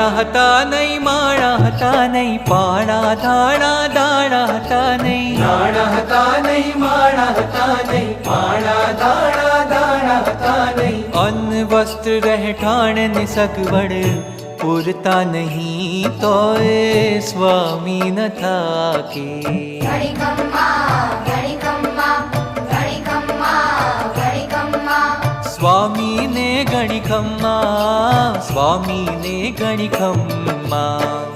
નાણા હતા નહીં, માણા હતા નહીં, પાણા ધાણા દાણા હતા નહીં. નાણા હતા નહીં, માણા હતા નહીં, પાણા દાણા દાણા હતા નહીં. અન્ન વસ્ત્ર રહેઠાણ ને સગવડ પૂરતા નહીં, તોય સ્વામી ન થાકે. સ્વામીને ગણી ખમ્મા, સ્વામીને ગણી ખમ્મા.